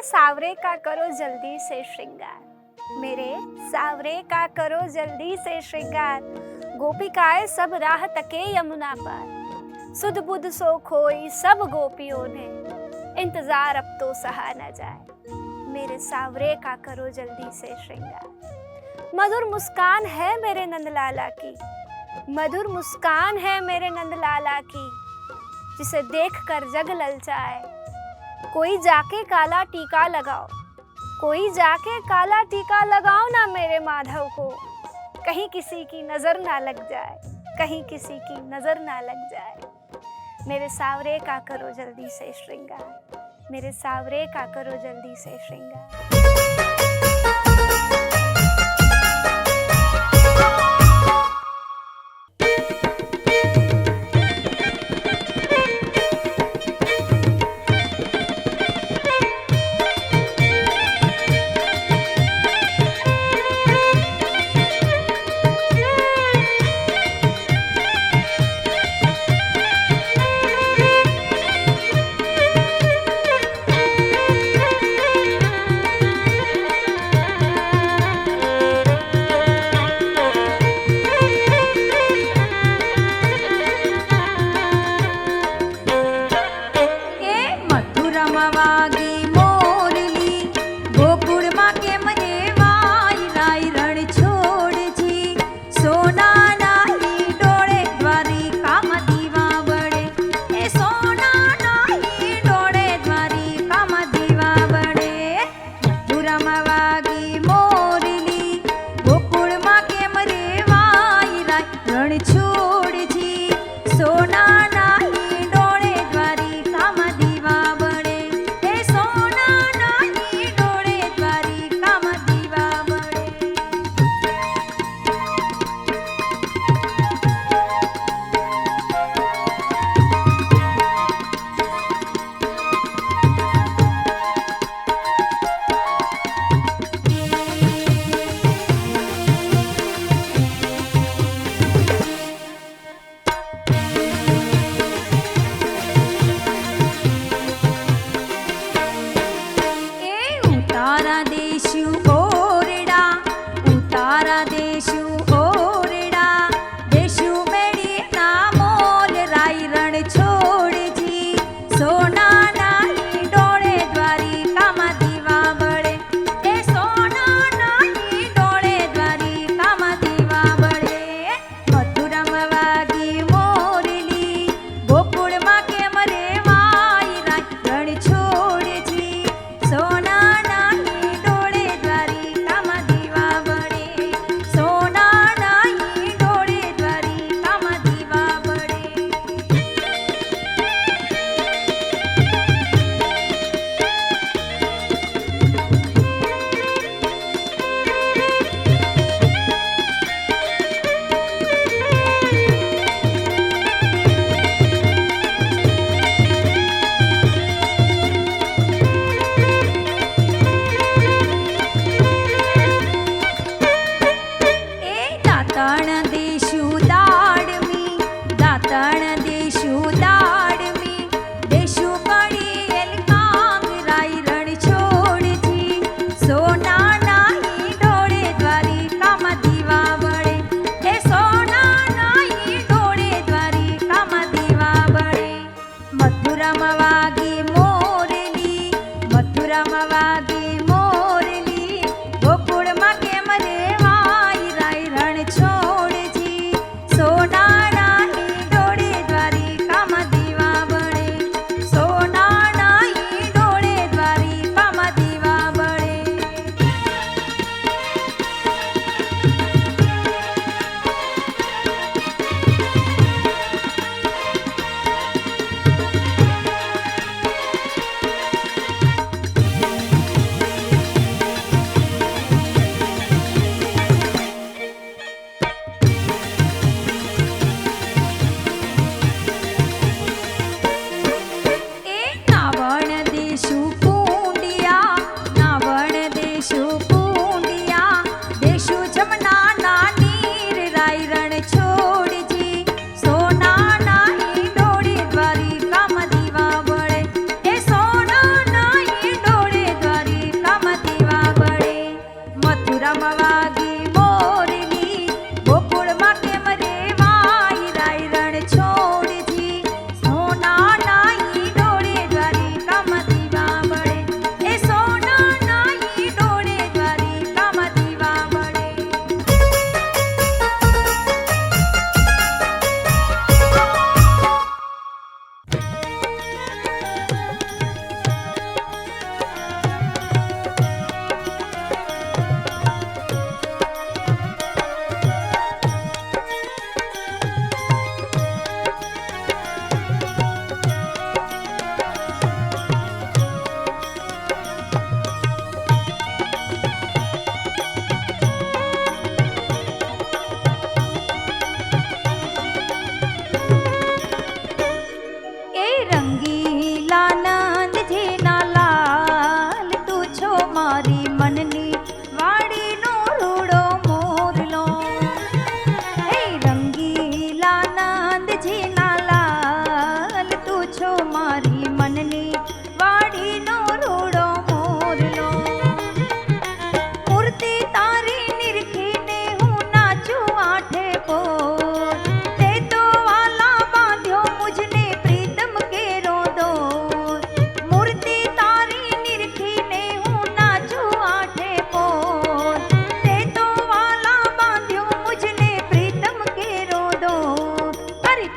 सावरे का करो जल्दी से श्रृंगार, मेरे सावरे का करो जल्दी से श्रृंगार। गोपिकाएं सब राह तके यमुना पार, सुध बुध सो खोई सब गोपियों ने, इंतजार अब तो सहा न जाए, मेरे सावरे का करो जल्दी से श्रृंगार। मधुर मुस्कान है मेरे नंदलाला की, मधुर मुस्कान है मेरे नंदलाला की, जिसे देख कर जग ललचाए। कोई जाके काला टीका लगाओ, कोई जाके काला टीका लगाओ ना मेरे माधव को, कहीं किसी की नजर ना लग जाए, कहीं किसी की नजर ना लग जाए। मेरे सावरे का करो जल्दी से श्रृंगार, मेरे सावरे का करो जल्दी से श्रृंगार।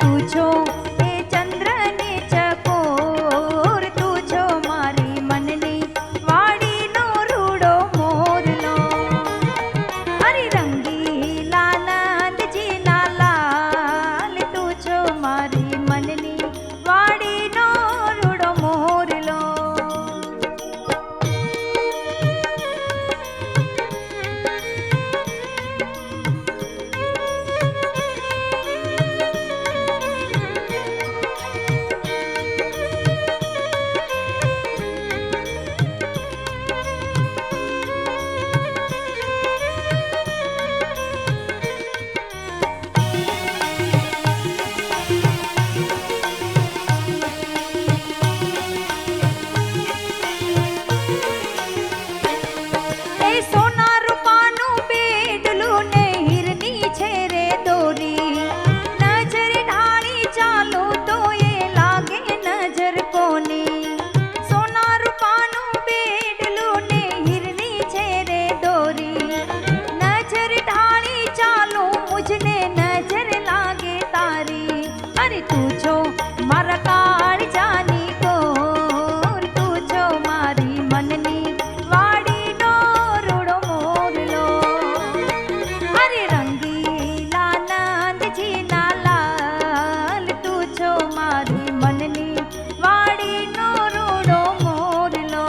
તું છો એ ચંદ્રની ચકોર, તું છો મારી મનની વાડીનો રૂડો મોરલો. અરે રંગીલા નંદજીના લાલ, તું છો મારી મનની વાડીનો રૂડો મોરલો. એ સોના રૂપાનું બેડલું ને હીરની છે રે દોરી, નજર ઢાળી ચાલો તો એ લાગે નજર કોની. સોના રૂપાનું બેડલું ને હીરની છે રે દોરી, નજર ઢાળી ચાલો મુજને નજર લાગે તારી. અરે તું છો મારા કાળજાની કોર, તું છો મારી મનની વાડીનો રૂડો મોરલો. અરે રંગીલા નંદજીના લાલ, તું છો મારી મનની વાડીનો રૂડો મોરલો.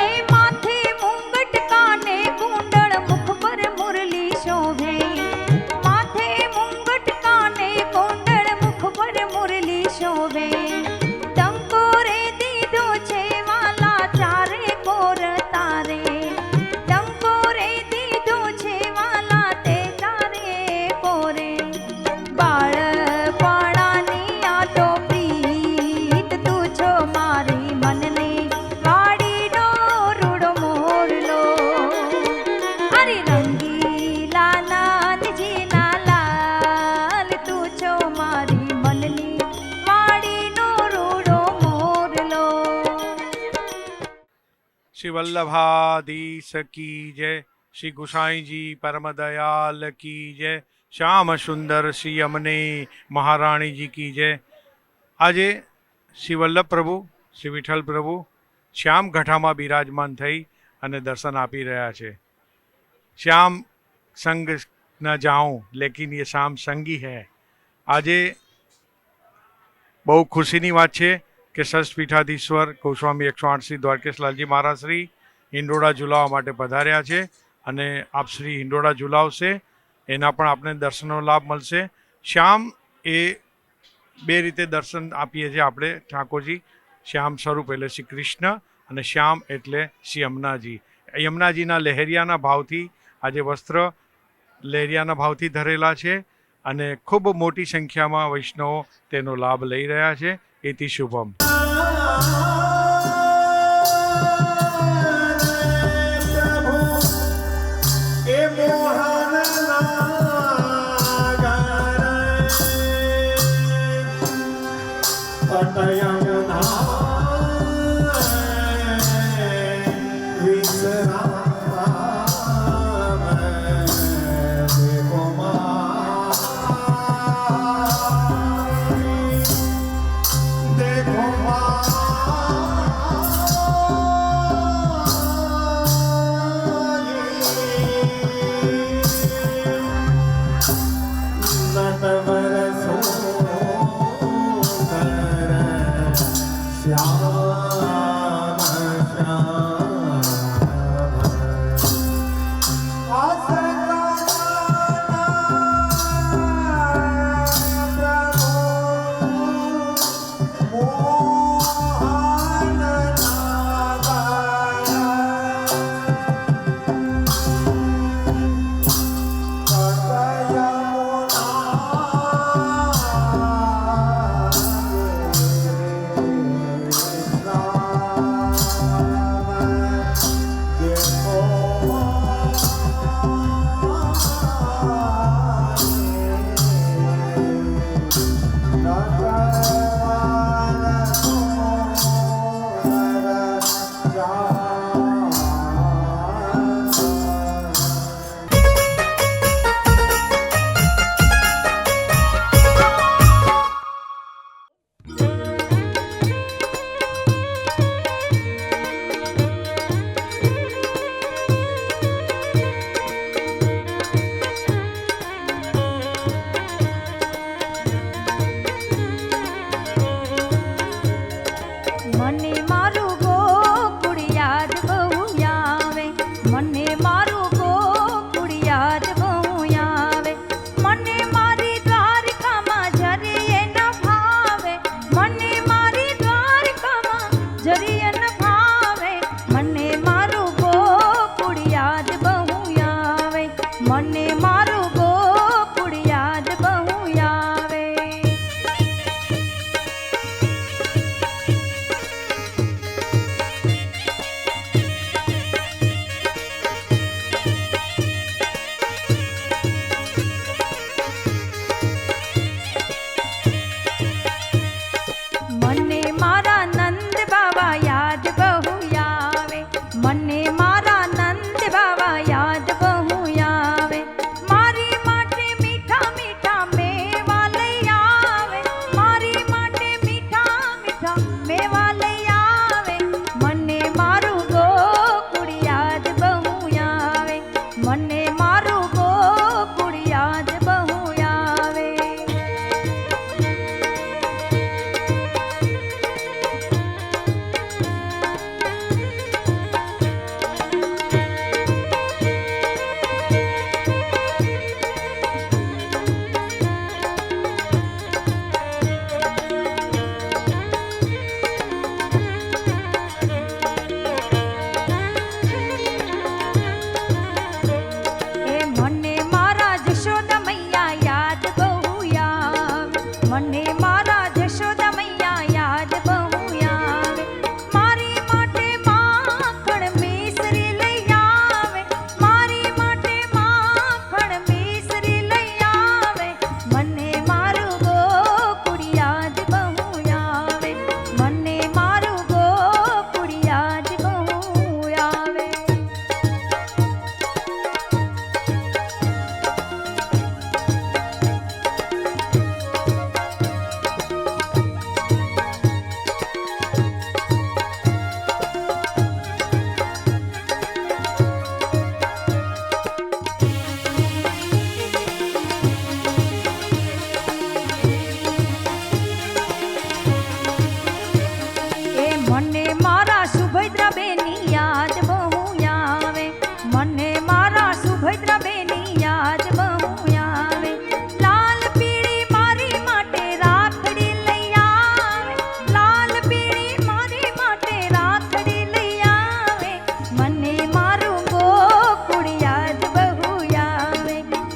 એ માથે મુંગટ કાને કુંડળ, મુખ પર મુરલી શોભે. માથે મુંગટ કાને કુંડળ, મુખ પર મુરલી શોભે. ટંકોરે દીધો છે વાલા ચારે કોર તારે, ટંકોરે દીધો છે વાલા તે ચારે કોરે. બાળપણાની આ તો પ્રીત, તું છો મારી મનની વાડીનો રૂડો મોરલો. અરે રંગીલા નંદજીના લાલ, તું છો મારી મનની વાડીનો રૂડો મોરલો. श्री वल्लभाधीश की जय, श्री गुसाई जी परम दयाल की जय, श्याम सुंदर श्री अमने महाराणी जी की जय. આજે શ્રી વલ્લભ પ્રભુ, શ્રી વિઠ્ઠલ પ્રભુ શ્યામ ઘટામાં બિરાજમાન થઈ અને દર્શન આપી રહ્યા છે. શ્યામ સંગ ન જાઉં લેકિન ये श्याम संगी है. આજે બહુ ખુશીની વાત છે કે સર્વપીઠાધીશ્વર ગોસ્વામી 108 શ્રી દ્વારકેશ લાલજી મહારાજ શ્રી હિંડોળા ઝુલાવવા માટે પધાર્યા છે અને આપ શ્રી હિંડોળા ઝુલાવશે એના પણ આપને દર્શનનો લાભ મળશે. શ્યામ એ બે રીતે દર્શન આપીએ છીએ આપણે ઠાકોરજી. શ્યામ સ્વરૂપ એટલે શ્રી કૃષ્ણ અને શ્યામ એટલે શ્રી યમુનાજી. યમુનાજીના લહેરિયાના ભાવથી આજે વસ્ત્ર લહેરિયાના ભાવથી ધરેલા છે અને ખૂબ મોટી સંખ્યામાં વૈષ્ણવો તેનો લાભ લઈ રહ્યા છે. એથી શુભમ.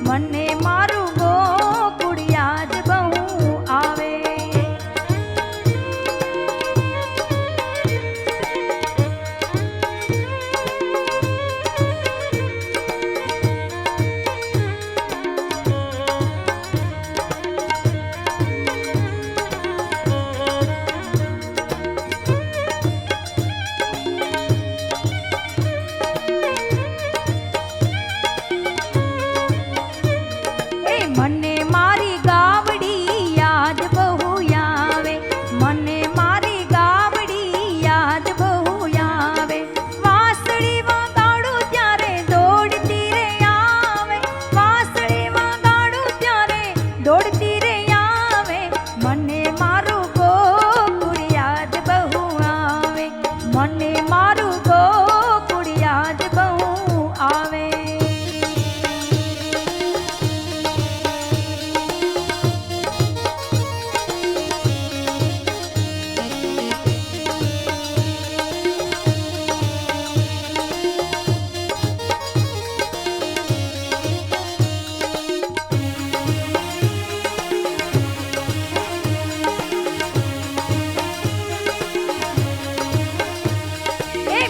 મને મારું ગોકુળ યાદ બહુ આવે. મને મારી ગાવડી યાદ બહુ આવે. મને મારી ગાવડી યાદ બહુ આવે. વાંસળી વગાડું ત્યારે દોડતી રે આવે. વાંસળી વગાડું ત્યારે દોડતી રે આવે. મને મારું ગોકુળ યાદ બહુ આવે. મને મારું ગોકુળ યાદ બહુ આવે.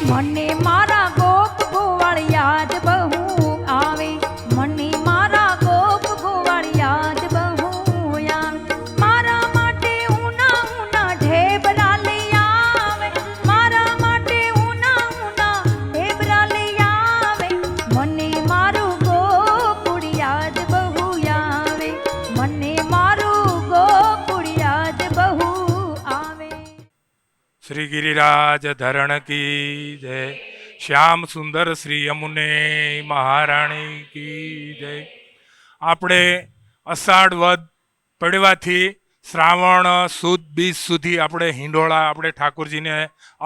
મને મારા ગોપ ગોવાળ યાદ બહુ આવે. મને મારા ગોપ ગોવાળ યાદ બહુ આવે. મારા માટે ઉના ઉના ઢેબરા લઈ આવે. મારા માટે ઉના ઉના ઢેબરા લઈ આવે. મને મારું ગોકુળ યાદ બહુ આવે. મને મારું ગોકુળ યાદ બહુ આવે. શ્રી ગિરિરાજ ધરણ કી જય. શ્યામ સુંદર શ્રી યમુને મહારાણી કી જય. આપણે અષાઢ વદ પડવાથી શ્રાવણ સુદ બીજ સુધી આપણે હિંડોળા આપણે ઠાકોરજીને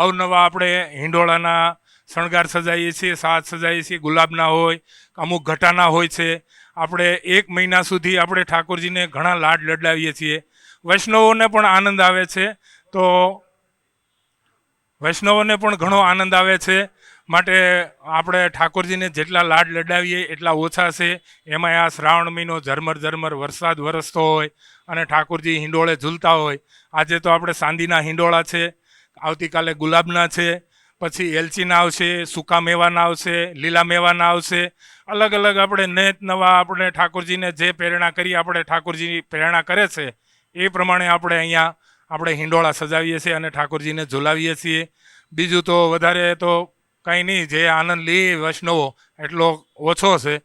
અવનવા આપણે હિંડોળાના શણગાર સજાઈએ છીએ, સાજ સજાઈએ છીએ. ગુલાબના હોય, અમુક ઘટાના હોય છે. આપણે 1 મહિના સુધી આપણે ઠાકોરજીને ઘણા લાડ લડાવીએ છીએ. વૈષ્ણવોને પણ આનંદ આવે છે. તો વૈષ્ણવોને પણ ઘણો આનંદ આવે છે. માટે આપણે ઠાકોરજીને જેટલા લાડ લડાવીએ એટલા ઓછા છે. એમાં આ શ્રાવણ મહિનો ઝરમર ઝરમર વરસાદ વરસતો હોય અને ઠાકોરજી હિંડોળે ઝૂલતા હોય. આજે તો આપણે ચાંદીના હિંડોળા છે, આવતીકાલે ગુલાબના છે, પછી એલચીના આવશે, સૂકા મેવાના આવશે, લીલા મેવાના આવશે. અલગ અલગ આપણે નેત નવા આપણે ઠાકોરજીને જે પ્રેરણા કરી આપણે ઠાકોરજી પ્રેરણા કરે છે એ પ્રમાણે આપણે અહીંયા આપણે હિંડોળા સજાવીએ છીએ અને ઠાકોરજીને ઝુલાવીએ છીએ. બીજું તો વધારે તો કંઈ નહીં, જે આનંદ લે વૈષ્ણવો એટલો ઓછો છે.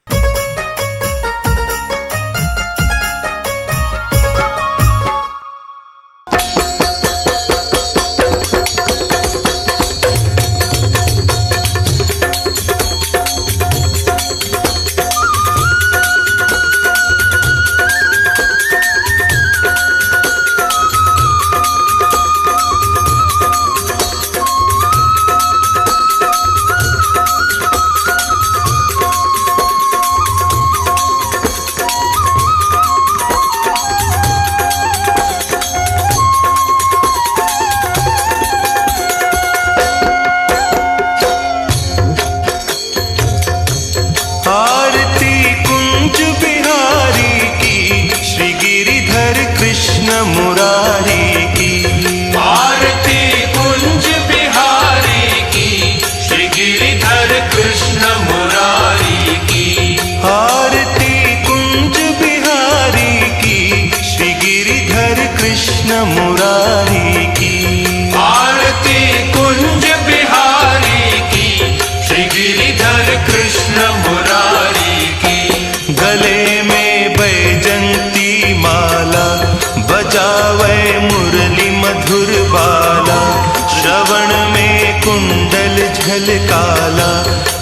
काला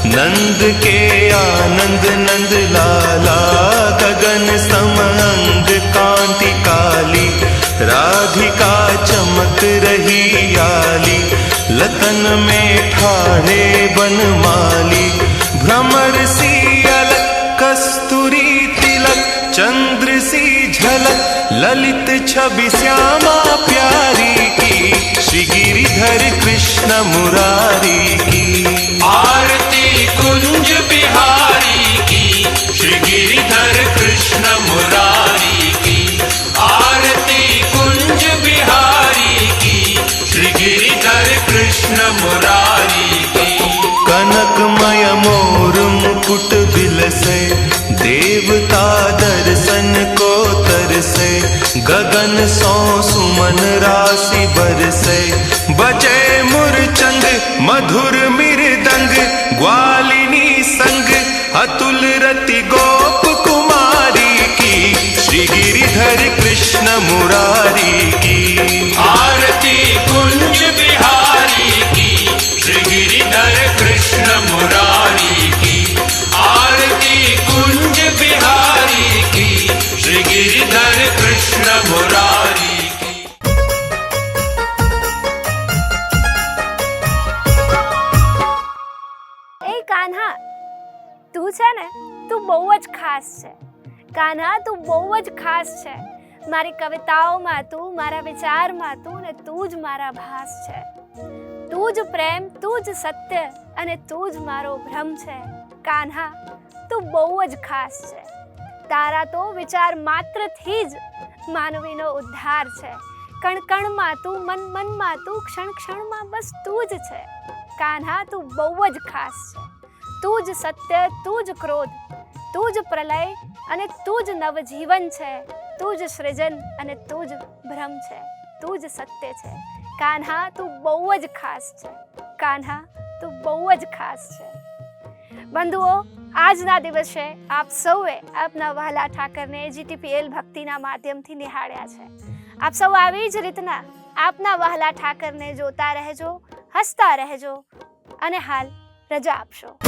नंद के आनंद नंद लाला गगन समअंग कांति काली राधिका चमक रही आली लतन में ठाड़े बनमाली भ्रमर सी अलक कस्तूरी तिलक चंद्र सी झलक ललित छवि श्यामा प्यारी की श्री गिरिधर कृष्ण मुरारी की आरती कुंज बिहारी की श्री गिरिधर कृष्ण मुरारी की आरती कुंज बिहारी की श्री गिरिधर कृष्ण मुरारी की कनकमय मोर मुकुट बिलसे देवता दर्शन को तरसे गगन सौ सुमन राशि बरसे बजे मुरचंग मधुर मृदंग ग्वालिनी संग अतुल रति गोप कुमारी की श्री गिरिधर कृष्ण मुरारी की आरती कुंज बिहारी की श्री गिरिधर कृष्ण मुरारी की आरती कुंज बिहारी की श्री गिरिधर कृष्ण मुरारी की એ કાન્હા, તું છે ને, તું બહુ જ ખાસ છે. કાન્હા, તું બહુ જ ખાસ છે. મારી કવિતાઓમાં તું, મારા વિચારમાં તું, ને તું જ મારા ભાસ છે. તું જ પ્રેમ, તું જ સત્ય, અને તું જ મારો ભ્રમ છે. કાન્હા, તું બહુ જ ખાસ છે. તારા તો વિચાર માત્રથી જ માનવીનો ઉદ્ધાર છે. કણ કણમાં તું, મન મનમાં તું, ક્ષણ ક્ષણમાં બસ તું જ છે. કાન્હા, તું બહુ જ ખાસ છે. તું જ સત્ય, તું જ ક્રોધ, તું જ પ્રલય અને તું જ નવજીવન છે. તું જ સૃજન અને તું જ ભ્રમ છે. તું જ સત્ય છે. કાન્હા, તું બહુ જ ખાસ છે. કાન્હા, તું બહુ જ ખાસ છે. બંધુઓ, આજના દિવસે આપ સૌએ આપના વહાલા ઠાકરને GTPL ભક્તિના માધ્યમથી નિહાળ્યા છે. આપ સૌ આવી જ રીતના આપના વહાલા ઠાકરને જોતા રહેજો, હસતા રહેજો અને હાલ રજા આપશો.